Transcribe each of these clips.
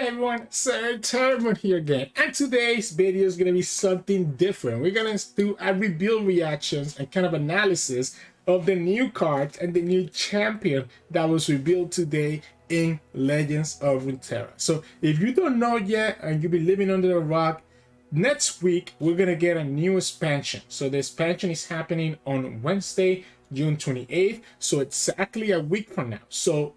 Hi everyone, Sirturmund here again, and today's video is going to be something different. We're going to do a rebuild reactions and kind of analysis of the new cards and the new champion that was revealed today in Legends of Runeterra. So if you don't know yet and you've been living under a rock, next week we're going to get a new expansion. So the expansion is happening on Wednesday, June 28th, so exactly a week from now. So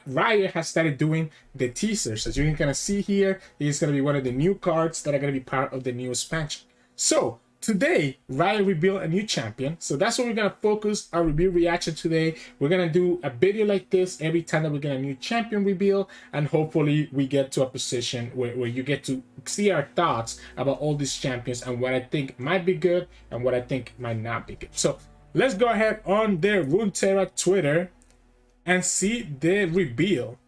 Riot has started doing the teasers. As you can kind of see here, it's going to be one of the new cards that are going to be part of the new expansion. So today, Riot revealed a new champion. So that's what we're going to focus our review reaction today. We're going to do a video like this every time that we get a new champion reveal. And hopefully we get to a position where you get to see our thoughts about all these champions and what I think might be good and what I think might not be good. So let's go ahead on their Runeterra Twitter and see the reveal.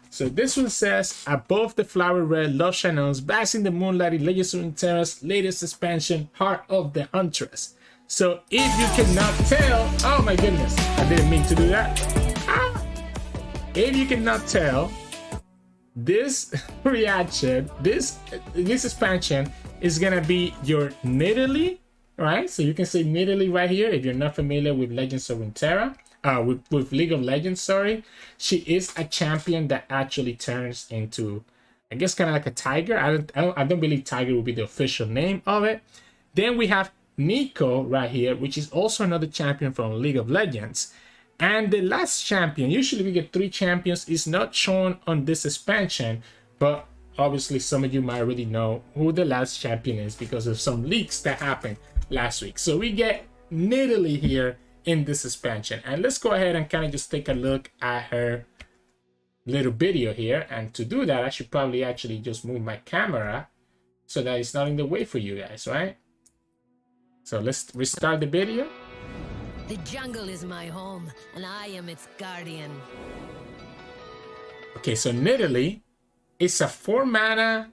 So this one says, above the flower red, love shine on, basks in the moonlight in Legends of Runeterra's latest expansion, Heart of the Huntress. So if you cannot tell, oh my goodness, I didn't mean to do that. If you cannot tell, this reaction, this expansion is gonna be your Nidalee, right? So you can say Nidalee right here if you're not familiar with Legends of Runeterra. With League of Legends, sorry. She is a champion that actually turns into, I guess, kind of like a tiger. I don't believe tiger will be the official name of it. Then we have Nico right here, which is also another champion from League of Legends. And the last champion, usually we get 3 champions, is not shown on this expansion, but obviously some of you might already know who the last champion is because of some leaks that happened last week. So we get Nidalee here in this expansion, and let's go ahead and kind of just take a look at her little video here. And to do that, I should probably actually just move my camera so that it's not in the way for you guys, right? So let's restart the video. The jungle is my home and I am its guardian. Okay, so Nidalee is a 4-mana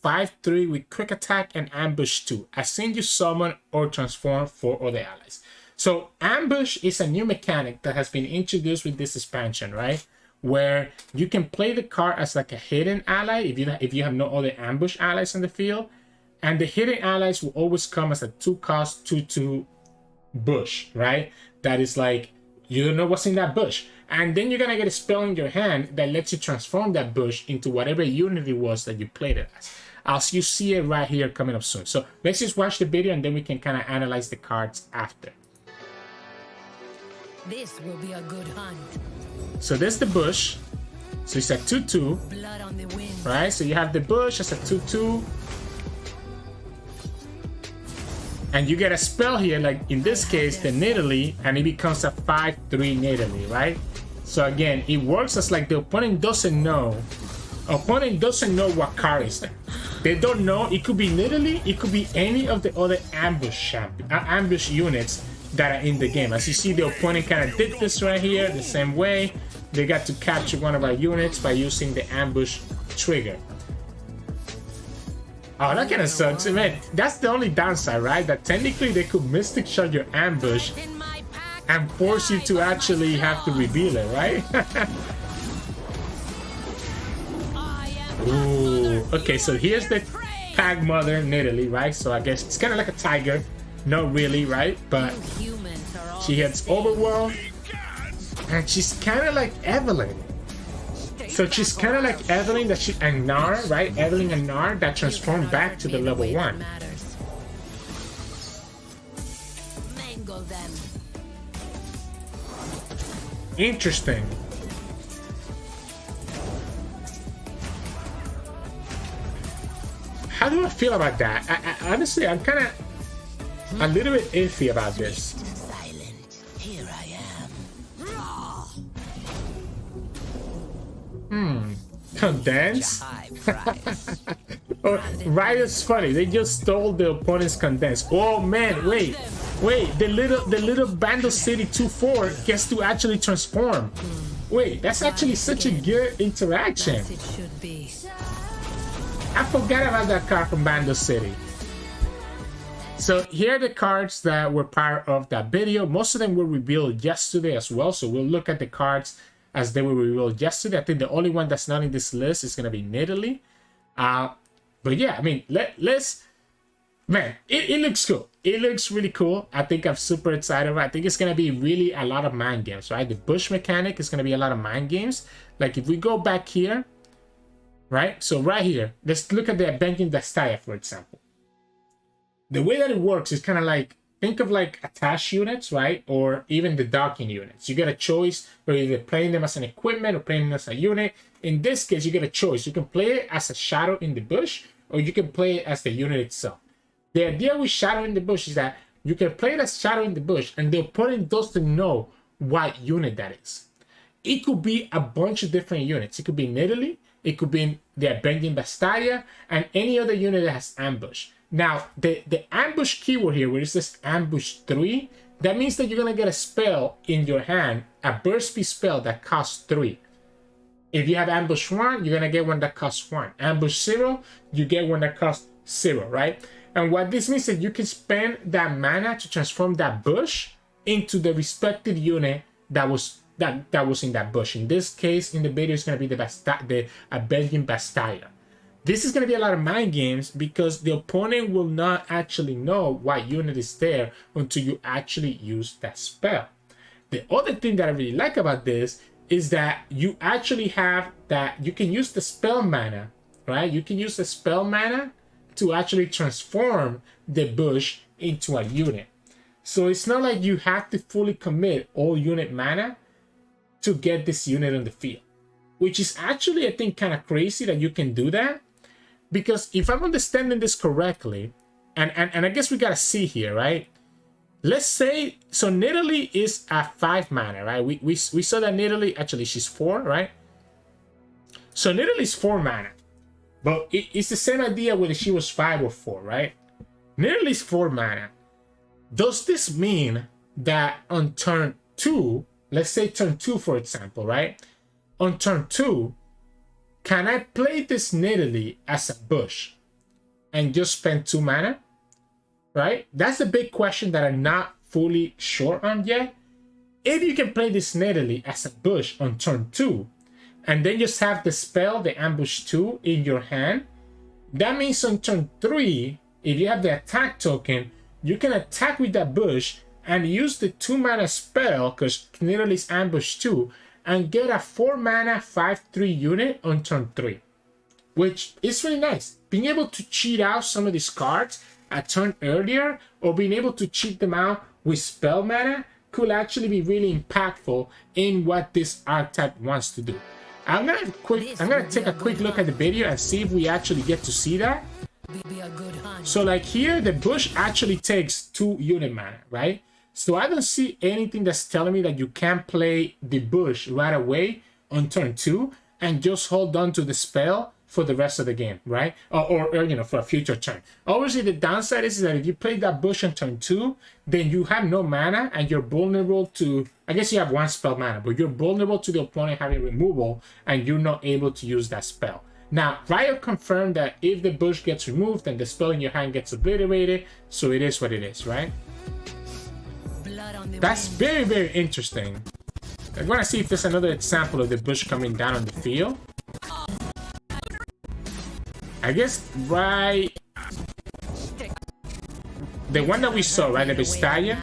5/3 with quick attack and ambush 2. As soon you summon or transform 4 other allies. So ambush is a new mechanic that has been introduced with this expansion, right? Where you can play the card as like a hidden ally if you have no other ambush allies on the field. And the hidden allies will always come as a 2-cost 2/2 bush, right? That is like, you don't know what's in that bush. And then you're gonna get a spell in your hand that lets you transform that bush into whatever unit it was that you played it as you see it right here coming up soon. So let's just watch the video and then we can kind of analyze the cards after. This will be a good hunt. So there's the bush. So it's a 2/2. Blood on the wind. Right? So you have the bush as a 2/2. And you get a spell here, like in this case, the Nidalee, and it becomes a 5/3 Nidalee, right? So again, it works as like the opponent doesn't know. Opponent doesn't know what card is there. They don't know. It could be Nidalee, it could be any of the other ambush units that are in the game. As you see, the opponent kind of did this right here the same way. They got to capture one of our units by using the ambush trigger. Oh, that kind of sucks. Man, that's the only downside, right? That technically they could mystic shot your ambush and force you to actually have to reveal it, right? Ooh, okay, so here's the pack mother Nidalee, right? So I guess it's kind of like a tiger. Not really, right? But she hits Overworld, and she's kind of like Evelyn. So she's kind of like Evelyn and Gnar, right? Evelyn and Gnar that transform back to the level 1. Interesting. How do I feel about that? Honestly, I'm kind of a little bit iffy about this. Here I am. Condense? Oh, right, it's funny. They just stole the opponent's condense. Oh man, wait. The little Bandle City 2/4 gets to actually transform. Wait, that's actually such a good interaction. I forgot about that card from Bandle City. So here are the cards that were part of that video. Most of them were revealed yesterday as well. So we'll look at the cards as they were revealed yesterday. I think the only one that's not in this list is going to be Nidalee. But yeah, I mean, let's... Man, it looks cool. It looks really cool. I think I'm super excited. I think it's going to be really a lot of mind games, right? The bush mechanic is going to be a lot of mind games. Like if we go back here, right? So right here, let's look at the Avenging Dastaya, for example. The way that it works is kind of like, think of like attached units, right? Or even the docking units. You get a choice whether you're playing them as an equipment or playing them as a unit. In this case, you get a choice. You can play it as a shadow in the bush, or you can play it as the unit itself. The idea with shadow in the bush is that you can play it as shadow in the bush, and the opponent doesn't know what unit that is. It could be a bunch of different units. It could be Nidalee, it could be the Avenging Dastaya, and any other unit that has ambush. Now, the ambush keyword here, where it says ambush 3, that means that you're going to get a spell in your hand, a burst speed spell that costs 3. If you have ambush 1, you're going to get one that costs 1. Ambush 0, you get one that costs 0, right? And what this means is that you can spend that mana to transform that bush into the respective unit that was in that bush. In this case, in the video, it's going to be the Avenging Dastaya. This is going to be a lot of mind games because the opponent will not actually know what unit is there until you actually use that spell. The other thing that I really like about this is that you actually have that you can use the spell mana, right? You can use the spell mana to actually transform the bush into a unit. So it's not like you have to fully commit all unit mana to get this unit on the field, which is actually, I think, kind of crazy that you can do that. Because if I'm understanding this correctly, and I guess we gotta see here, right? Let's say, so Nidalee is a 5 mana, right? We saw that Nidalee, actually she's 4, right? So Nidalee is 4 mana. But it's the same idea whether she was 5 or 4, right? Nidalee is 4 mana. Does this mean that on turn 2, let's say turn 2 for example, right? On turn 2, can I play this Nidalee as a bush and just spend 2 mana? Right? That's a big question that I'm not fully sure on yet. If you can play this Nidalee as a bush on turn 2, and then just have the spell, the ambush 2, in your hand, that means on turn 3, if you have the attack token, you can attack with that bush and use the 2 mana spell, because Nidalee's ambush 2, and get a 4 mana 5/3 unit on turn 3, which is really nice. Being able to cheat out some of these cards a turn earlier, or being able to cheat them out with spell mana, could actually be really impactful in what this archetype wants to do. I'm gonna take a quick look at the video and see if we actually get to see that. So like here, the bush actually takes 2 unit mana, right? So I don't see anything that's telling me that you can't play the bush right away on turn 2 and just hold on to the spell for the rest of the game, right? Or you know, for a future turn. Obviously, the downside is that if you play that bush on turn 2, then you have no mana and you're vulnerable to, I guess you have 1 spell mana, but you're vulnerable to the opponent having removal and you're not able to use that spell. Now, Riot confirmed that if the bush gets removed, then the spell in your hand gets obliterated, so it is what it is, right? That's very, very interesting. I want to see if there's another example of the bush coming down on the field. I guess, right, the one that we saw, right, the Dastaya,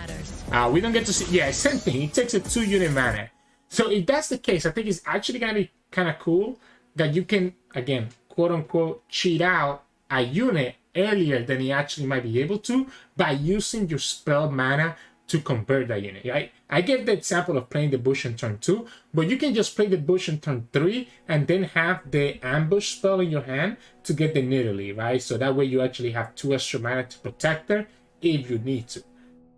we don't get to see, yeah, same thing, it takes a 2 unit mana. So if that's the case, I think it's actually going to be kind of cool that you can, again, quote unquote, cheat out a unit earlier than he actually might be able to by using your spell mana to convert that unit, right? I gave the example of playing the bush on turn 2, but you can just play the bush on turn 3 and then have the ambush spell in your hand to get the Nidalee, right? So that way you actually have 2 extra mana to protect her if you need to.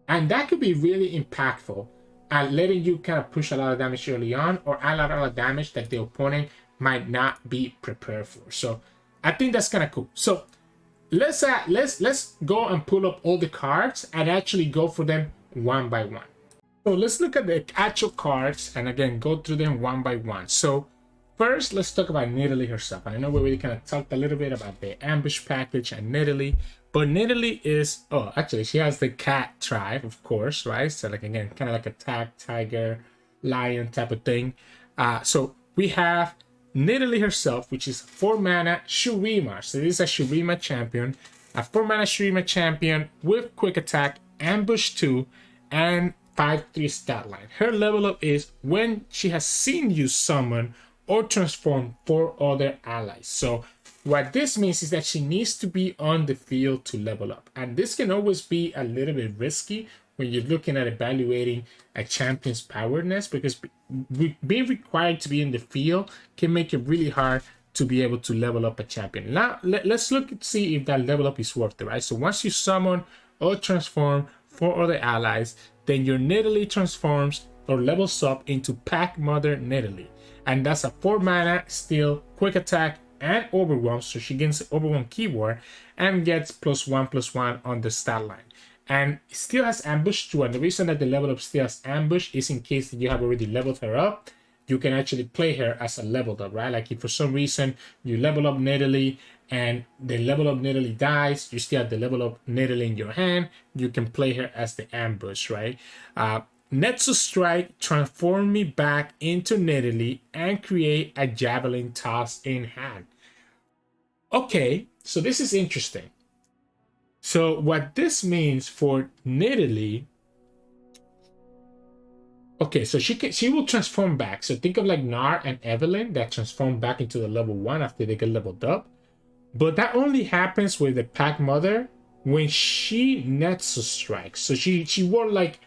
And that could be really impactful at letting you kind of push a lot of damage early on, or a lot of damage that the opponent might not be prepared for. So I think that's kind of cool. So let's go and pull up all the cards and actually go for them one by one. So let's look at the actual cards and again go through them one by one. So first, let's talk about Nidalee herself. And I know we already kind of talked a little bit about the ambush package and Nidalee, but Nidalee is, oh, actually she has the cat tribe, of course, right? So like again, kind of like a cat, tiger, lion type of thing. So we have Nidalee herself, which is 4 mana Shurima. So this is a Shurima champion, a 4 mana Shurima champion with quick attack, ambush 2, and 5/3 stat line. Her level up is when she has seen you summon or transform 4 other allies. So what this means is that she needs to be on the field to level up. And this can always be a little bit risky when you're looking at evaluating a champion's powerness, because being required to be in the field can make it really hard to be able to level up a champion. Now, let's look and see if that level up is worth it, right? So once you summon or transform 4 other allies, then your Nidalee transforms or levels up into Pack Mother Nidalee. And that's a 4 mana, steal, quick attack, and overwhelm. So she gains the overwhelm keyword and gets +1/+1 on the stat line. And still has ambush too. And the reason that the level up still has ambush is in case that you have already leveled her up, you can actually play her as a leveled up, right? Like if for some reason you level up Nidalee and the level up Nidalee dies, you still have the level up Nidalee in your hand, you can play her as the ambush, right? Netsu Strike, transform me back into Nidalee and create a javelin toss in hand. Okay, so this is interesting. So what this means for Nidalee, okay, so she will transform back. So think of like Nar and Evelyn that transform back into the level 1 after they get leveled up. But that only happens with the Pack Mother when she Netsu strikes. So she won't like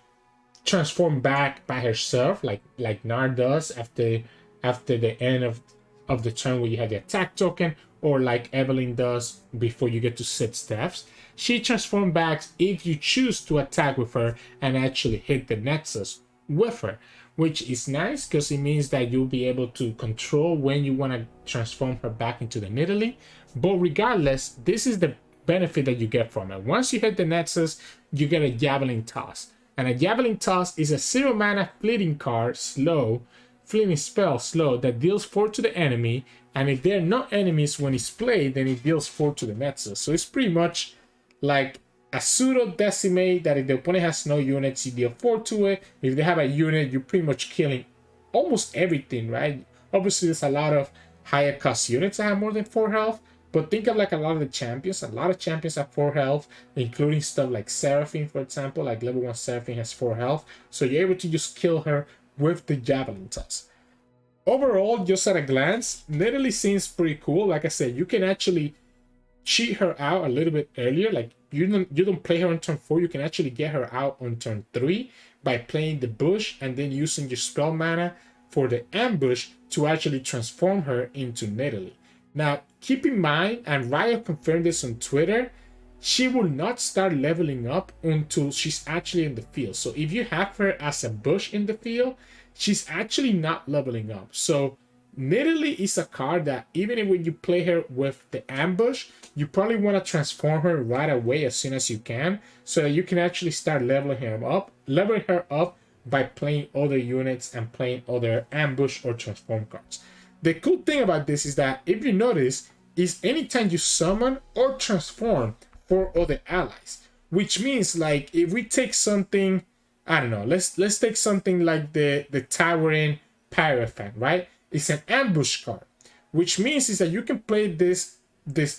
transform back by herself like Nar does after the end of the turn where you have the attack token, or like Evelyn does before you get to 6 steps. She transforms back if you choose to attack with her and actually hit the Nexus with her, which is nice because it means that you'll be able to control when you want to transform her back into the Nidalee. But regardless, this is the benefit that you get from it. Once you hit the Nexus, you get a Javelin Toss. And a Javelin Toss is a 0 mana fleeting card, fleeting spell, slow, that deals 4 to the enemy. And if they're not enemies when it's played, then it deals 4 to the Nexus. So it's pretty much like a pseudo decimate that if the opponent has no units, you deal 4 to it. If they have a unit, you're pretty much killing almost everything, right? Obviously, there's a lot of higher cost units that have more than 4 health. But think of like a lot of the champions. A lot of champions have 4 health, including stuff like Seraphine, for example. Like level 1 Seraphine has 4 health. So you're able to just kill her with the Javelin Toss. Overall, just at a glance, Nidalee seems pretty cool. Like I said, you can actually cheat her out a little bit earlier. Like you don't play her on turn 4. You can actually get her out on turn 3 by playing the bush and then using your spell mana for the ambush to actually transform her into Nidalee. Now, keep in mind, and Riot confirmed this on Twitter, she will not start leveling up until she's actually in the field. So if you have her as a bush in the field, she's actually not leveling up. So Nidalee is a card that even when you play her with the ambush, you probably want to transform her right away as soon as you can, so that you can actually start leveling her up by playing other units and playing other ambush or transform cards. The cool thing about this is that if you notice, is anytime you summon or transform 4 other allies, which means like if we take something, I don't know, let's take something like the Towering Pyrophant, right? It's an ambush card, which means is that you can play this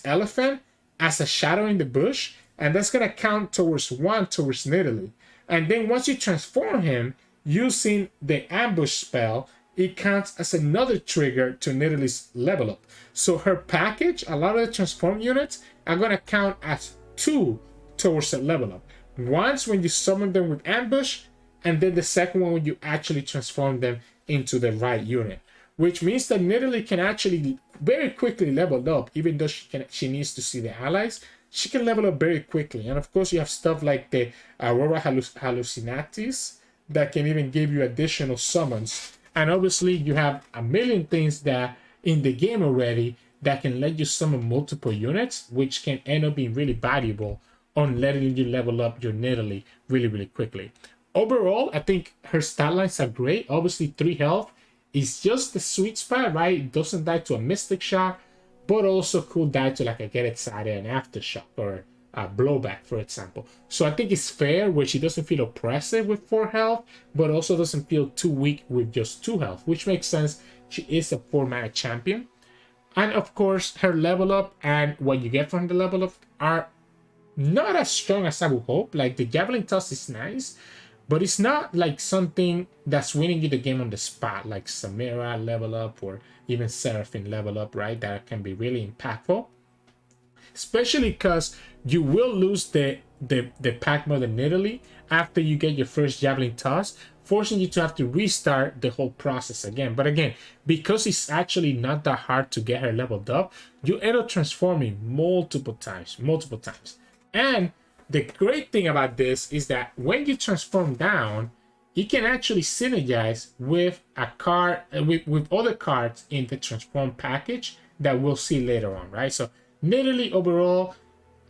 elephant as a shadow in the bush, and that's gonna count towards Nidalee. And then once you transform him using the ambush spell, it counts as another trigger to Nidalee's level up. So her package, a lot of the transform units are gonna count as 2 towards the level up. Once when you summon them with ambush, and then the second one when you actually transform them into the right unit. Which means that Nidalee can actually very quickly level up, even though she needs to see the allies. She can level up very quickly. And of course, you have stuff like the Aurora Hallucinatis that can even give you additional summons. And obviously, you have a million things that in the game already that can let you summon multiple units, which can end up being really valuable on letting you level up your Nidalee really, really quickly. Overall, I think her stat lines are great. Obviously, 3 health is just the sweet spot, right? It doesn't die to a Mystic Shot, but also could die to like a Get Excited, an Aftershock, or blowback, for example. So I think it's fair where she doesn't feel oppressive with 4 health, but also doesn't feel too weak with just 2 health, which makes sense. She is a 4 mana champion. And of course, her level up and what you get from the level up are not as strong as I would hope. Like the javelin toss is nice, but it's not like something that's winning you the game on the spot, like Samira level up or even Seraphine level up, right? That can be really impactful, especially because you will lose the pack mode in Nidalee after you get your first javelin toss, forcing you to have to restart the whole process again. But again, because it's actually not that hard to get her leveled up, you end up transforming multiple times. And the great thing about this is that when you transform down, you can actually synergize with a card, with other cards in the transform package that we'll see later on, right? So Nidalee overall,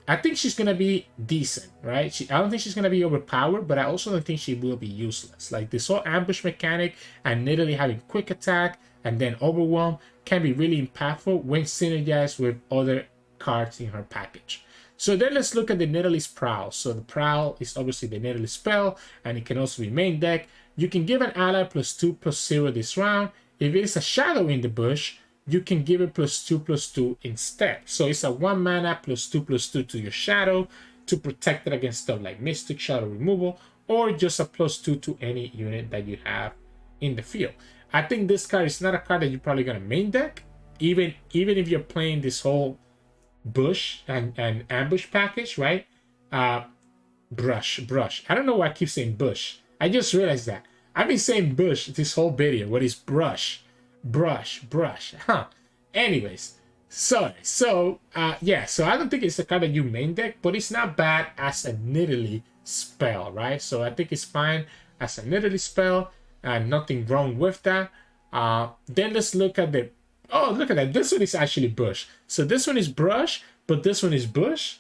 I think she's gonna be decent, right? I don't think she's gonna be overpowered, but I also don't think she will be useless. Like this whole ambush mechanic and Nidalee having quick attack and then overwhelm can be really impactful when synergized with other cards in her package. So then let's look at the Nidalee's Prowl. So the Prowl is obviously the Nidalee spell, and it can also be main deck. You can give an ally +2/+0 this round. If it is a shadow in the bush, you can give it +2/+2 instead. So it's a 1 mana +2/+2 to your shadow to protect it against stuff like Mystic Shadow removal, or just a +2 to any unit that you have in the field. I think this card is not a card that you're probably gonna main deck, even if you're playing this whole bush and ambush package, right? Brush. I don't know why I keep saying bush. I just realized that. I've been saying bush this whole video. What is brush? Huh. Anyways, sorry. So yeah, so I don't think it's the card that you main deck, but it's not bad as a Nidalee spell, right? So I think it's fine as a Nidalee spell, and nothing wrong with that. Then let's look at the, oh, look at that. This one is actually bush. So this one is brush, but this one is bush.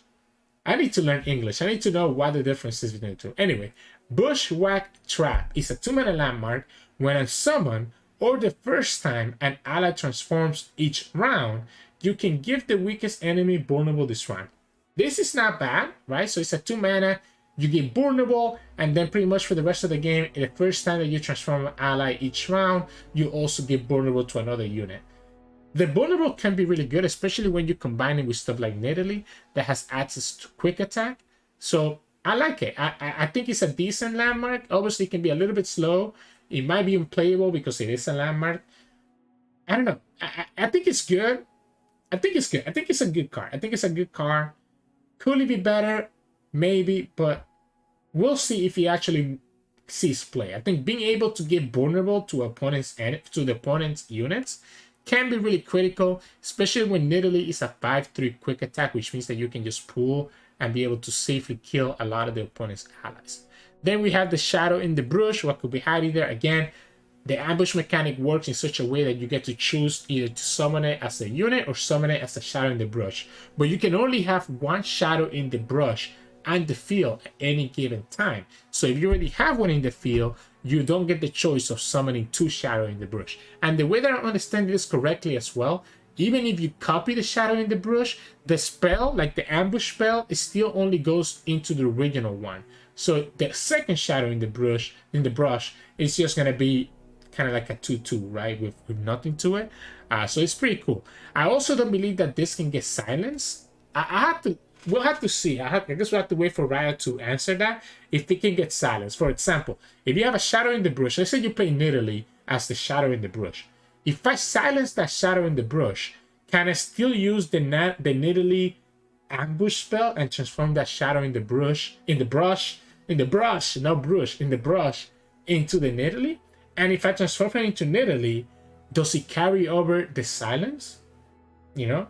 I need to learn English. I need to know what the difference is between the two. Anyway, Bushwhack Trap is a 2 mana landmark. When on summon, or the first time an ally transforms each round, you can give the weakest enemy vulnerable this round. This is not bad, right? So it's a 2 mana, you get vulnerable, and then pretty much for the rest of the game, the first time that you transform an ally each round, you also get vulnerable to another unit. The vulnerable can be really good, especially when you combine it with stuff like Nidalee that has access to quick attack. So I like it. I think it's a decent landmark. Obviously, it can be a little bit slow. It might be unplayable because it is a landmark. I don't know. I think it's good. I think it's a good card. Could it be better? Maybe, but we'll see if he actually sees play. I think being able to get vulnerable to the opponent's units can be really critical, especially when Nidalee is a 5/3 quick attack, which means that you can just pull and be able to safely kill a lot of the opponent's allies. Then we have the shadow in the brush, what could be hiding there. Again, the ambush mechanic works in such a way that you get to choose either to summon it as a unit or summon it as a shadow in the brush. But you can only have one shadow in the brush and the field at any given time. So if you already have one in the field, you don't get the choice of summoning 2 shadow in the brush. And the way that I understand this correctly as well, even if you copy the shadow in the brush, the spell, like the ambush spell, it still only goes into the original one. So the second shadow in the brush is just gonna be kind of like a 2/2, right, with nothing to it. So it's pretty cool. I also don't believe that this can get silenced. We'll have to see. I guess we'll have to wait for Riot to answer that, if it can get silenced. For example, if you have a shadow in the brush, let's say you play Nidalee as the shadow in the brush. If I silence that shadow in the brush, can I still use the Nidalee ambush spell and transform that shadow in the brush into the Nidalee? And if I transform it into Nidalee, does it carry over the silence? You know,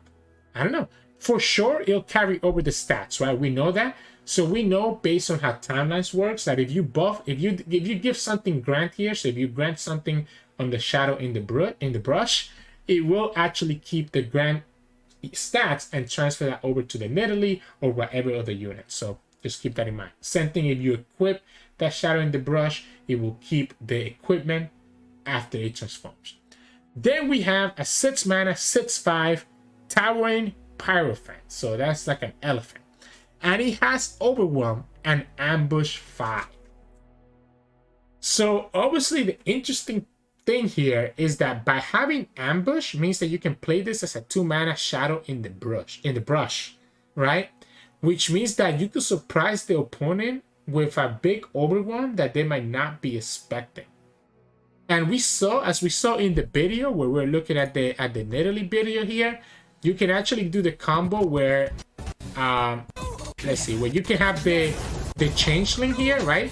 I don't know. For sure, it'll carry over the stats, right? We know that. So we know based on how timelines works that if you give something grant here, so if you grant something on the shadow in the brush, it will actually keep the grant stats and transfer that over to the Nidalee or whatever other unit. So just keep that in mind. Same thing if you equip that shadow in the brush, it will keep the equipment after it transforms. Then we have a 6 mana, 6/5 Towering Pyrophant. So that's like an elephant. and it has Overwhelm and Ambush 5. So obviously the interesting thing here is that by having Ambush means that you can play this as a 2-mana shadow in the brush, right? Which means that you could surprise the opponent with a big Overwhelm that they might not be expecting. And as we saw in the video where we're looking at the Nidalee video here, you can actually do the combo where let's see, where you can have the changeling here, right?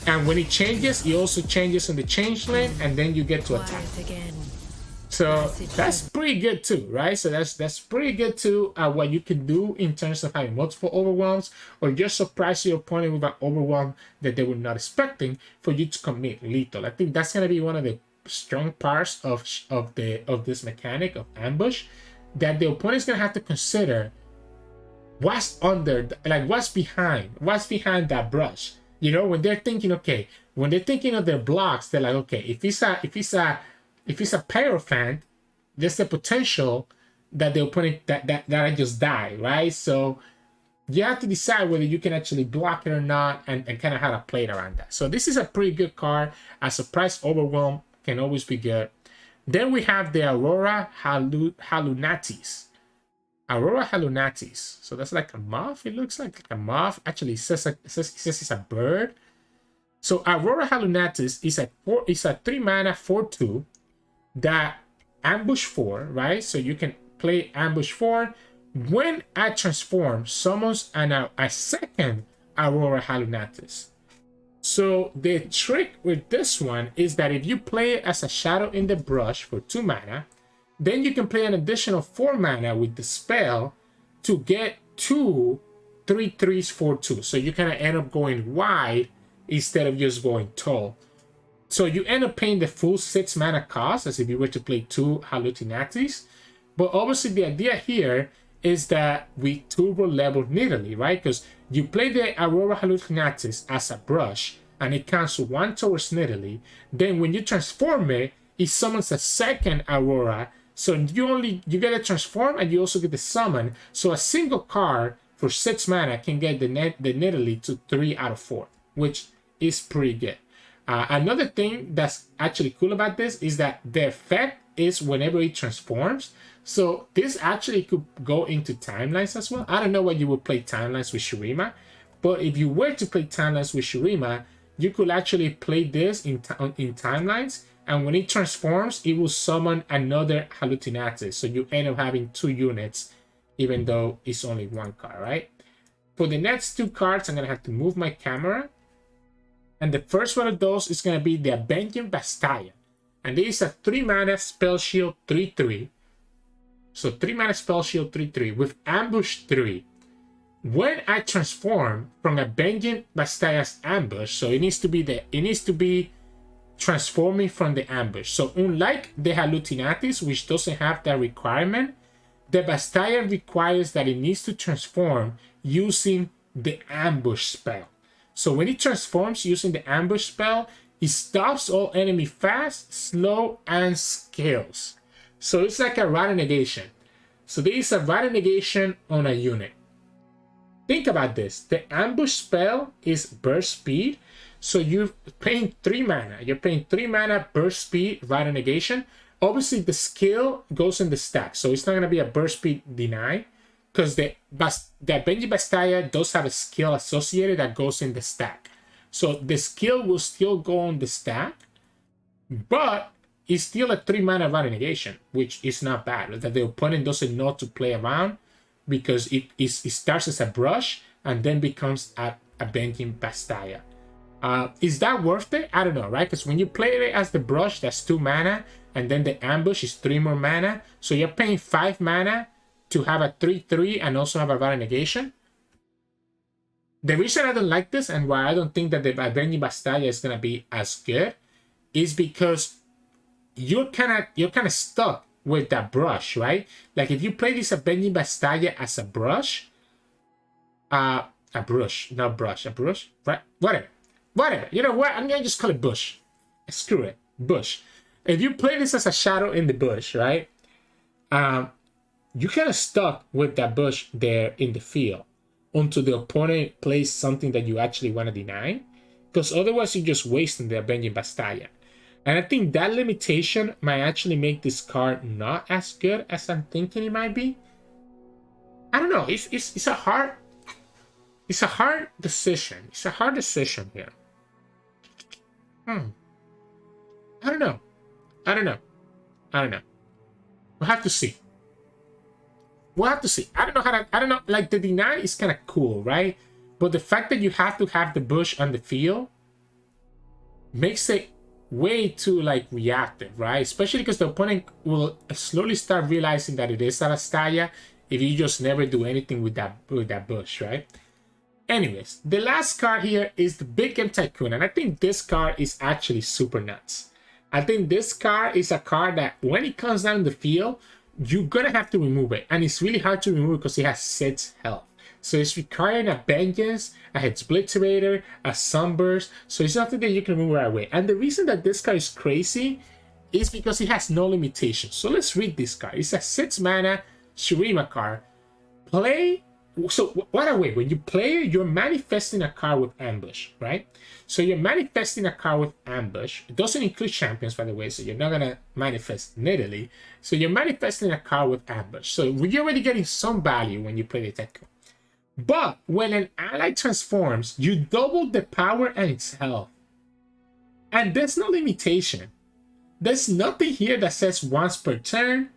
And when it changes, it also changes on the changeling, and then you get to attack. So that's pretty good too, right? So that's pretty good too, what you can do in terms of having multiple overwhelms, or just surprise your opponent with an overwhelm that they were not expecting for you to commit lethal. I think that's gonna be one of the strong parts of this mechanic of ambush, that the opponent's gonna have to consider what's under, like what's behind that brush. You know, when they're thinking, okay, when they're thinking of their blocks, they're like, okay, if it's a Pyrophant, there's the potential that the opponent that I just die, right? So you have to decide whether you can actually block it or not, and kind of how to play it around that. So this is a pretty good card. A surprise overwhelm can always be good. Then we have the Aurora Halunatis. Aurora Halunatis. So that's like a moth. It looks like a moth. Actually, it says it's a bird. So Aurora Halunatis is a 3-mana 4/2 that ambush 4, right? So you can play ambush 4. When I transform, summons a second Aurora Halunatis. So the trick with this one is that if you play it as a shadow in the brush for 2 mana, then you can play an additional 4 mana with the spell to get 2 3/3s 4/2. So you kind of end up going wide instead of just going tall. So you end up paying the full 6 mana cost as if you were to play 2 Halutinatis. But obviously the idea here is that we turbo level Nidalee, right? Because you play the Aurora Halutinatis as a brush and it counts 1 towards Nidalee. Then when you transform it, it summons a second Aurora. So you get a transform and you also get the summon. So a single card for 6 mana can get the Nidalee to 3 out of 4, which is pretty good. Another thing that's actually cool about this is that the effect is whenever it transforms. So this actually could go into timelines as well. I don't know why you would play timelines with Shurima, but if you were to play timelines with Shurima, you could actually play this in timelines, and when it transforms, it will summon another Halutinatis. So you end up having 2 units, even though it's only 1 card, right? For the next 2 cards, I'm gonna have to move my camera. And the first one of those is going to be the Avenging Bastille. And this is a 3-mana Spell Shield 3/3. So 3-mana Spell Shield 3/3 with Ambush 3. When I transform from Avenging Bastille's Ambush, so it needs to be transforming from the Ambush. So unlike the Halutinatis, which doesn't have that requirement, the Bastille requires that it needs to transform using the Ambush spell. So when it transforms using the ambush spell, it stops all enemy fast, slow, and skills. So it's like a Rata negation. So there is a Rata negation on a unit. Think about this. The ambush spell is burst speed. So you're paying 3 mana. You're paying 3 mana burst speed, Rata negation. Obviously the skill goes in the stack. So it's not going to be a burst speed deny, because the Avenging Bastille does have a skill associated that goes in the stack. So the skill will still go on the stack, but it's still a 3 mana Rata negation, which is not bad. That the opponent doesn't know to play around, because it starts as a brush and then becomes a Avenging Bastille. Is that worth it? I don't know, right? Because when you play it as the brush, that's 2 mana, and then the ambush is 3 more mana. So you're paying 5 mana to have a 3/3 and also have a Rata negation. The reason I don't like this and why I don't think that the Avenging Bastille is gonna be as good is because you're kind of stuck with that brush, right? Like if you play this Avenging Bastille as a brush, right? Whatever. You know what? I'm gonna just call it bush. Screw it, bush. If you play this as a shadow in the bush, right? You kind of stuck with that bush there in the field. until the opponent plays something that you actually want to deny, because otherwise you're just wasting the Avenging Bastilla. And I think that limitation might actually make this card not as good as I'm thinking it might be. I don't know. It's a hard decision. It's a hard decision here. I don't know. I don't know. We'll have to see. I don't know. Like, the deny is kind of cool, right? But the fact that you have to have the bush on the field makes it way too, like, reactive, right? Especially because the opponent will slowly start realizing that it is a Bastilla if you just never do anything with that bush, right? Anyways, the last card here is the Big Game Tycoon, and I think this card is actually super nuts. I think this card is a card that when it comes down the field, you're gonna have to remove it, and it's really hard to remove because it has 6 health. So it's requiring a Vengeance, a Obliterator, a Sunburst, so it's nothing that you can remove right away. And the reason that this card is crazy is because it has no limitations. So let's read this card. It's a 6 mana Shurima card. Play. So what a way, when you play it, you're manifesting a card with Ambush, right? So you're manifesting a card with Ambush. It doesn't include champions, by the way, so you're not gonna manifest Nidalee. So you're manifesting a card with Ambush. So you're already getting some value when you play the Tycoon. But when an ally transforms, you double the power and its health. And there's no limitation. There's nothing here that says once per turn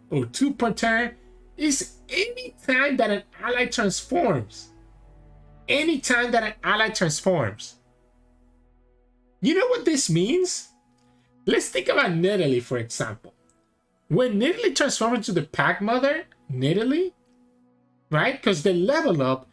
or 2 per turn. Is any time that an ally transforms. Anytime that an ally transforms. You know what this means? Let's think about Nidalee, for example. When Nidalee transforms into the Pack Mother, Nidalee, right? Because the level ups,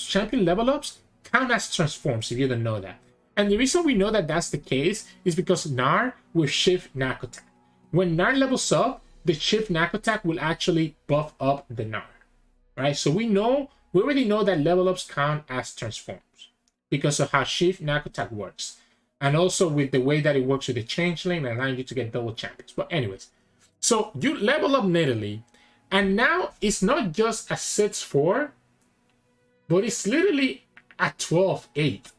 champion level ups count as transforms, if you don't know that. And the reason we know that that's the case is because Gnar will shift Knack Attack. When Gnar levels up, the shift Knack Attack will actually buff up the Gnar, right? So we already know that level ups count as transforms because of how shift Knack Attack works, and also with the way that it works with the Changeling and allowing you to get double champions. But anyways, so you level up Nidalee, and now it's not just a 6-4, but it's literally a 12-8.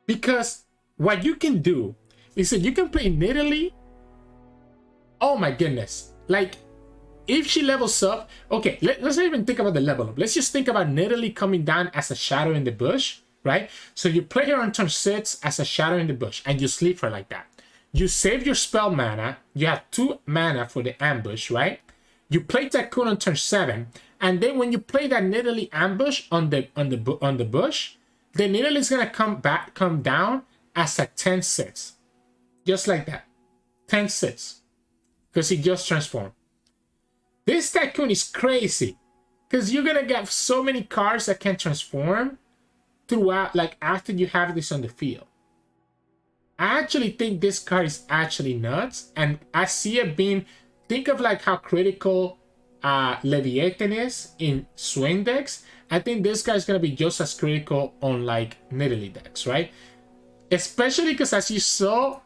Because what you can do is that you can play Nidalee. Oh my goodness. Like, if she levels up, okay, let's not even think about the level up. Let's just think about Nidalee coming down as a shadow in the bush, right? So you play her on turn 6 as a shadow in the bush, and you sleep her like that. You save your spell mana. You have 2 mana for the ambush, right? You play Tycoon on turn 7, and then when you play that Nidalee ambush on the bush, the Nidalee is gonna come down as a 10-6, just like that, 10-6. Because he just transformed. This Tycoon is crazy. Because you're going to get so many cards that can transform throughout, like, after you have this on the field. I actually think this card is actually nuts. And I see it being, think of like how critical Leviathan is in Swain decks. I think this guy is going to be just as critical on, like, Nidalee decks, right? Especially because as you saw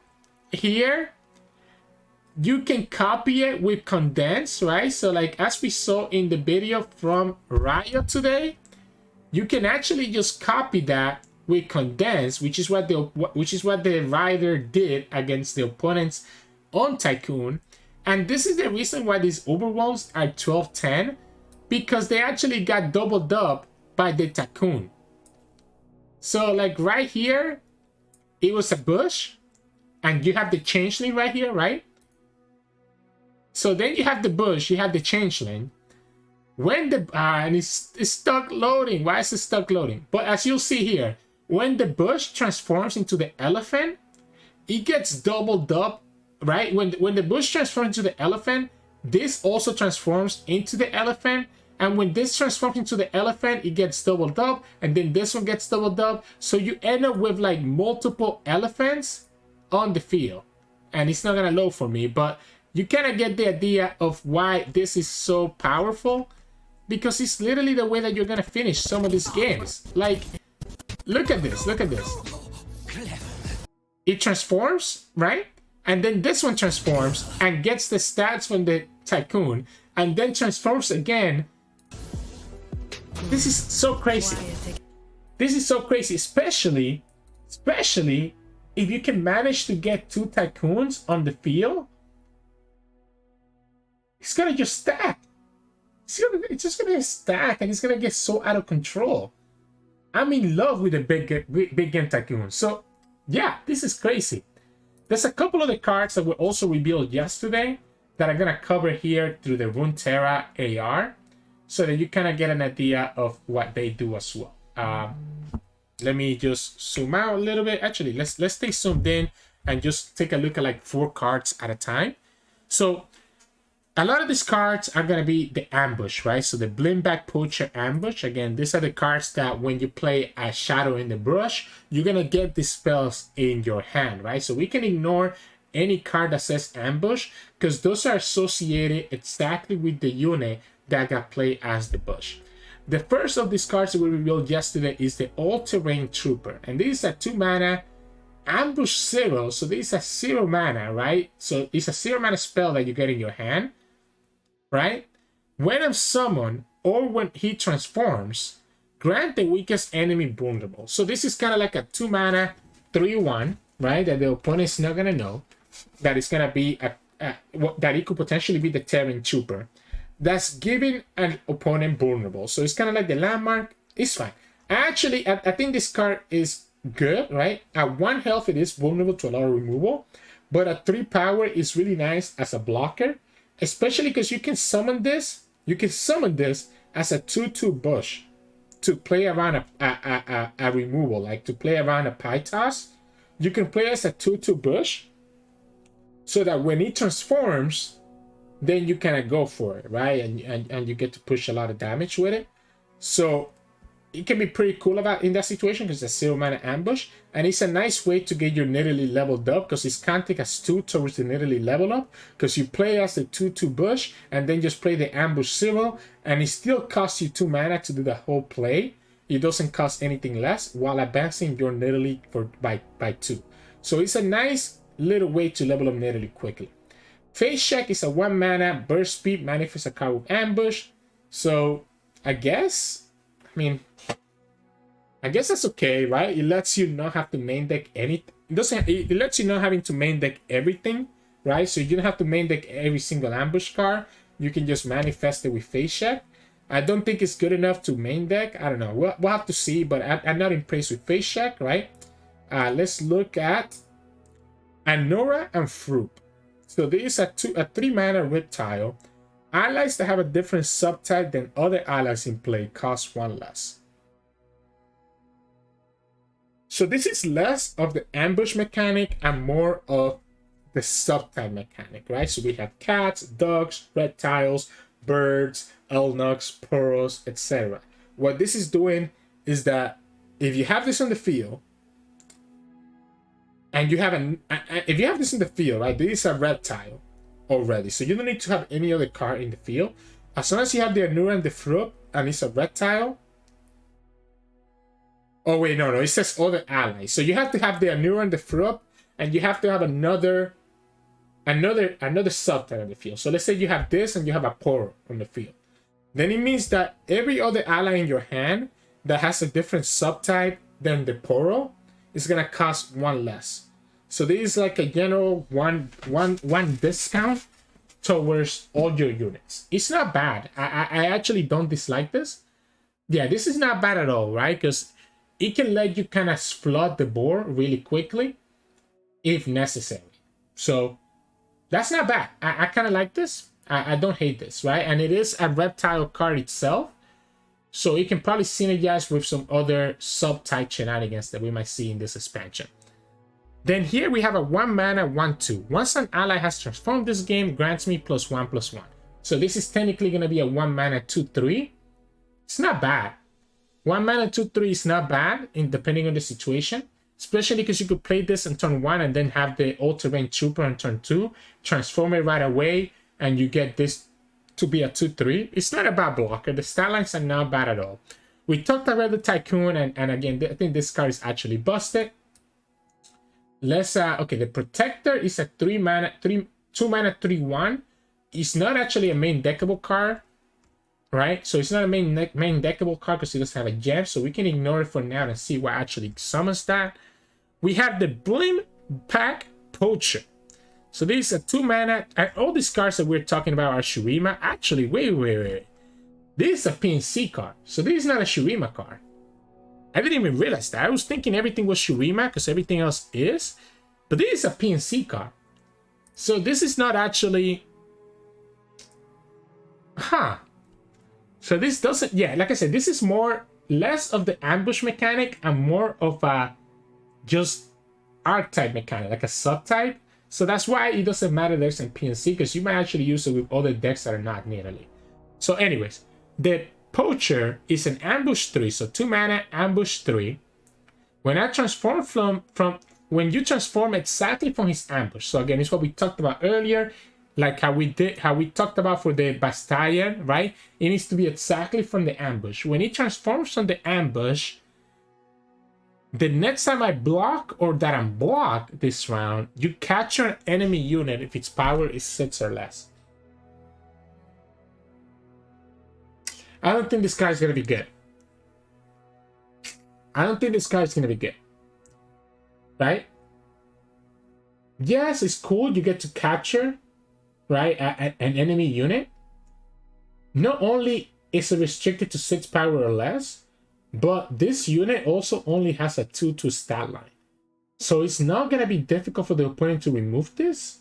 here, you can copy it with condense, right? So like as we saw in the video from Riot today, you can actually just copy that with condense, which is what the writer did against the opponents on Tycoon. And this is the reason why these overwhelms are 12-10, because they actually got doubled up by the Tycoon. So like right here, it was a bush, and you have the Changeling right here, right? So then you have the bush, you have the Changeling. When the and it's stuck loading. Why is it stuck loading? But as you'll see here, when the bush transforms into the elephant, it gets doubled up, right? When the bush transforms into the elephant, this also transforms into the elephant. And when this transforms into the elephant, it gets doubled up, and then this one gets doubled up. So you end up with like multiple elephants on the field. And it's not gonna load for me, but you kind of get the idea of why this is so powerful, because it's literally the way that you're going to finish some of these games. Like, look at this, look at this. It transforms, right? And then this one transforms and gets the stats from the Tycoon, and then transforms again This is so crazy. This is so crazy, especially if you can manage to get 2 tycoons on the field. It's gonna just stack. It's just gonna stack, and it's gonna get so out of control. I'm in love with the big game tycoon. So yeah, this is crazy. There's a couple of the cards that were also revealed yesterday that I'm gonna cover here through the Runeterra AR, so that you kind of get an idea of what they do as well. Let me just zoom out a little bit. Actually, let's stay zoomed in and just take a look at like 4 cards at a time. So a lot of these cards are going to be the ambush, right? So the Blindback Poacher Ambush. Again, these are the cards that when you play a Shadow in the Brush, you're going to get these spells in your hand, right? So we can ignore any card that says ambush because those are associated exactly with the unit that got played as the bush. The first of these cards that we revealed yesterday is the All-Terrain Trooper. And this is a 2 mana ambush 0. So this is a 0 mana, right? So it's a 0 mana spell that you get in your hand, right? When I'm summoned or when he transforms, grant the weakest enemy vulnerable. So this is kind of like a 2 mana 3/1, right? That the opponent's not going to know that it's going to be that it could potentially be the Terran Trooper. That's giving an opponent vulnerable. So it's kind of like the landmark. It's fine. Actually, I think this card is good, right? At 1 health, it is vulnerable to a lot of removal. But at 3 power, it's really nice as a blocker. Especially because you can summon this. You can summon this as a 2/2 bush to play around a removal. Like to play around a pie toss. You can play as a 2/2 bush. So that when it transforms, then you kind of go for it, right? And you get to push a lot of damage with it. So it can be pretty cool in that situation because it's a 0 mana ambush. And it's a nice way to get your Nidalee leveled up because it's counting as 2 towards the Nidalee level up. Because you play as the 2/2 bush and then just play the ambush 0. And it still costs you 2 mana to do the whole play. It doesn't cost anything less while advancing your Nidalee by 2. So it's a nice little way to level up Nidalee quickly. Face Check is a 1 mana burst speed, manifest a card with ambush. So I guess that's okay, right? It lets you not have to main deck anything. It lets you not having to main deck everything, right? So you don't have to main deck every single ambush card. You can just manifest it with Face Check. I don't think it's good enough to main deck. I don't know. We'll have to see, but I'm not impressed with Face Check, right? Let's look at Anora and Fruit. So these are a 3 mana reptile. Allies that have a different subtype than other allies in play cost 1 less. So this is less of the ambush mechanic and more of the subtype mechanic, right? So we have cats, dogs, reptiles, birds, elnuks, pearls, etc. What this is doing is that if you have this on the field, and you have if you have this in the field, right? This is a reptile already, so you don't need to have any other card in the field. As long as you have the Anura and the Fruit, and it's a reptile. Oh wait, no, it says other allies. So you have to have the Anura and the Fruit, and you have to have another subtype on the field. So let's say you have this and you have a Poro on the field. Then it means that every other ally in your hand that has a different subtype than the Poro is gonna cost 1 less. So this is like a general one discount towards all your units. It's not bad. I actually don't dislike this. Yeah, this is not bad at all, right? Because it can let you kind of flood the board really quickly if necessary. So that's not bad. I kind of like this. I don't hate this, right? And it is a reptile card itself. So it can probably synergize with some other sub-type shenanigans that we might see in this expansion. Then here we have a 1 mana 1/2. Once an ally has transformed this game, grants me +1/+1. So this is technically going to be a 1 mana 2/3. It's not bad. 1 mana 2/3 is not bad, depending on the situation. Especially because you could play this on turn 1 and then have the All-Terrain Trooper on turn 2. Transform it right away, and you get this to be a 2/3. It's not a bad blocker. The stat lines are not bad at all. We talked about the Tycoon, and again, I think this card is actually busted. Let's okay, the Protector is a 2 mana 3/1. It's not actually a main deckable card, right? So it's not a main deckable card because it doesn't have a gem, so we can ignore it for now and see what actually summons that. We have the Blim Pack Poacher. So this is a 2 mana, and all these cards that we're talking about are Shurima. Actually, wait. This is a PNC card, so this is not a Shurima card. I didn't even realize that. I was thinking everything was Shurima because everything else is, but this is a PNC card. So this is not actually... So this doesn't... Yeah, like I said, this is less of the ambush mechanic and more of a just archetype mechanic, like a subtype. So that's why it doesn't matter there's in PNC, because you might actually use it with other decks that are not Nidalee. So anyways, the Poacher is an ambush 3, so 2 mana, ambush 3. When I transform when you transform exactly from his ambush. So again, it's what we talked about earlier, like how we talked about for the Bastion, right? It needs to be exactly from the ambush. When it transforms from the ambush, the next time I block or that I'm blocked this round, you capture an enemy unit if its power is 6 or less. I don't think this guy's gonna be good. Right? Yes, it's cool. You get to capture, right, an enemy unit. Not only is it restricted to 6 power or less, but this unit also only has a 2/2 stat line. So it's not going to be difficult for the opponent to remove this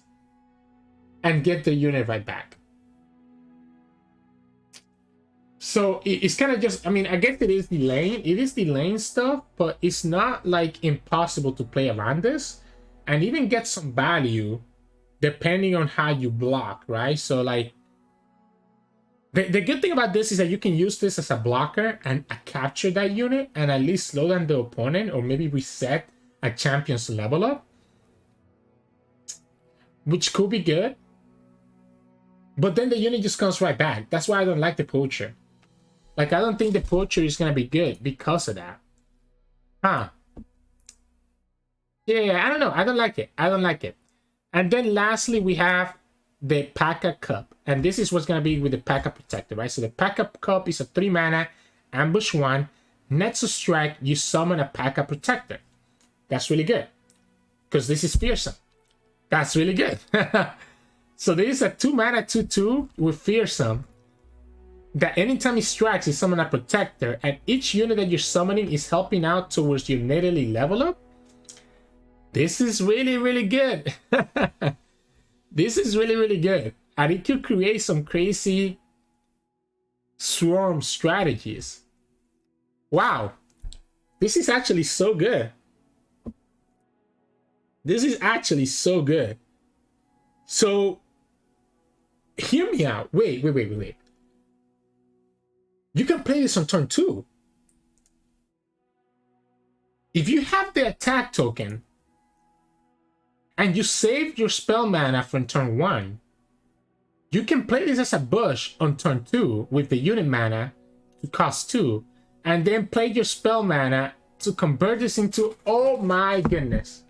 and get the unit right back. So it's kind of just, I mean, I guess it is the lane stuff, but it's not like impossible to play around this and even get some value depending on how you block, right? So like, the good thing about this is that you can use this as a blocker and capture that unit and at least slow down the opponent or maybe reset a champion's level up, which could be good. But then the unit just comes right back. That's why I don't like the Poacher. Like, I don't think the Poacher is going to be good because of that. Yeah, I don't know. I don't like it. And then lastly, we have the P.A.K.A. Cup. And this is what's going to be with the P.A.K.A. Protector, right? So the P.A.K.A. Cup is a 3 mana, ambush 1. Next strike, you summon a P.A.K.A. Protector. That's really good. Because this is fearsome. That's really good. So there is a 2 mana 2/2 with fearsome. That anytime he strikes, you summon a Protector. And each unit that you're summoning is helping out towards your Nidalee level up. This is really, really good. This is really, really good. And it could create some crazy swarm strategies. Wow. This is actually so good. So, hear me out. Wait. You can play this on turn 2. If you have the attack token, and you save your spell mana from turn 1, you can play this as a bush on turn 2 with the unit mana to cost 2, and then play your spell mana to convert this into, oh my goodness.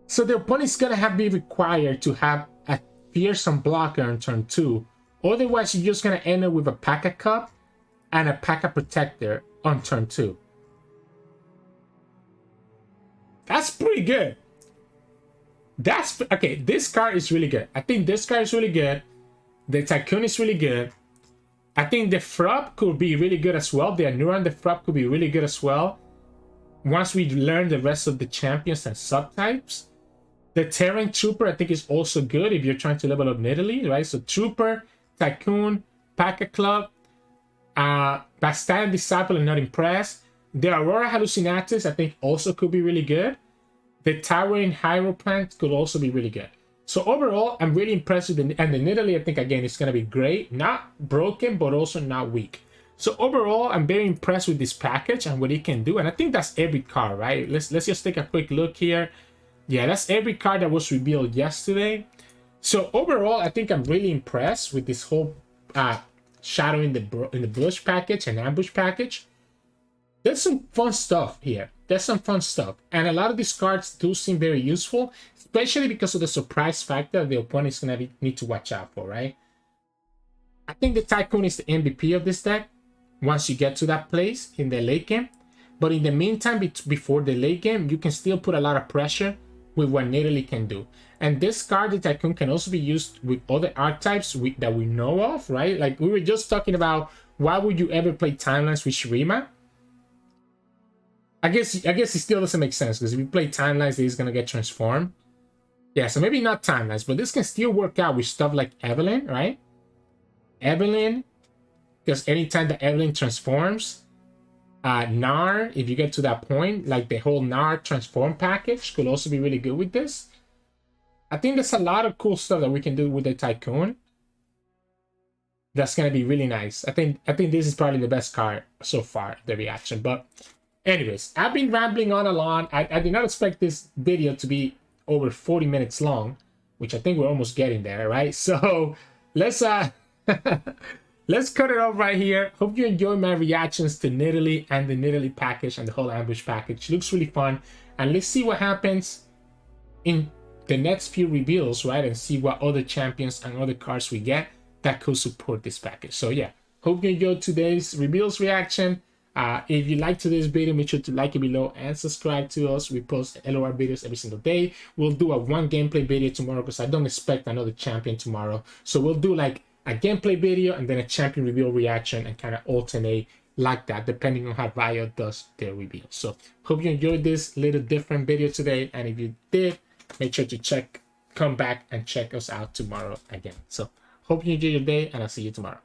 So the opponent's gonna be required to have a fearsome blocker on turn 2, otherwise you're just gonna end up with a P.A.K.A. Cup and a P.A.K.A. Protector on turn 2. That's pretty good. Okay, this card is really good. I think this card is really good. The Tycoon is really good. I think the Frub could be really good as well. The Anuran, the Frub could be really good as well. Once we learn the rest of the champions and subtypes. The Terran Trooper, I think, is also good if you're trying to level up Nidalee, right? So Trooper, Tycoon, P.A.K.A. Club, Bastion Disciple, and Not Impressed. The Aurora Hallucinatus, I think, also could be really good. The Towering Hierophant could also be really good. So overall, I'm really impressed with the Nidalee, I think, again, it's going to be great. Not broken, but also not weak. So overall, I'm very impressed with this package and what it can do. And I think that's every card, right? Let's just take a quick look here. Yeah, that's every card that was revealed yesterday. So overall, I think I'm really impressed with this whole Shadow in the Bush package and Ambush package. There's some fun stuff here. And a lot of these cards do seem very useful, especially because of the surprise factor the opponent's going to need to watch out for, right? I think the Tycoon is the MVP of this deck once you get to that place in the late game. But in the meantime, before the late game, you can still put a lot of pressure with what Nidalee can do. And this card, the Tycoon, can also be used with other archetypes that we know of, right? Like we were just talking about, why would you ever play Timelines with Shurima? I guess it still doesn't make sense, because if you play Timelines, he's gonna get transformed. Yeah, so maybe not Timelines, but this can still work out with stuff like Evelyn, right? Evelyn, because anytime that Evelyn transforms, Nar, if you get to that point, like the whole Nar transform package could also be really good with this. I think there's a lot of cool stuff that we can do with the Tycoon. That's gonna be really nice. I think this is probably the best card so far, the reaction. But anyways, I've been rambling on a lot. I did not expect this video to be over 40 minutes long, which I think we're almost getting there, right? So let's let's cut it off right here. Hope you enjoy my reactions to Nidalee and the Nidalee package and the whole ambush package. Looks really fun. And let's see what happens in the next few reveals, right? And see what other champions and other cards we get that could support this package. So yeah, hope you enjoyed today's reveals reaction. If you liked today's video, make sure to like it below and subscribe to us. We post LOR videos every single day. We'll do a one gameplay video tomorrow because I don't expect another champion tomorrow. So we'll do like a gameplay video and then a champion reveal reaction and kind of alternate like that depending on how Riot does their reveal. So hope you enjoyed this little different video today, and if you did, make sure to come back and check us out tomorrow again. So hope you enjoy your day, and I'll see you tomorrow.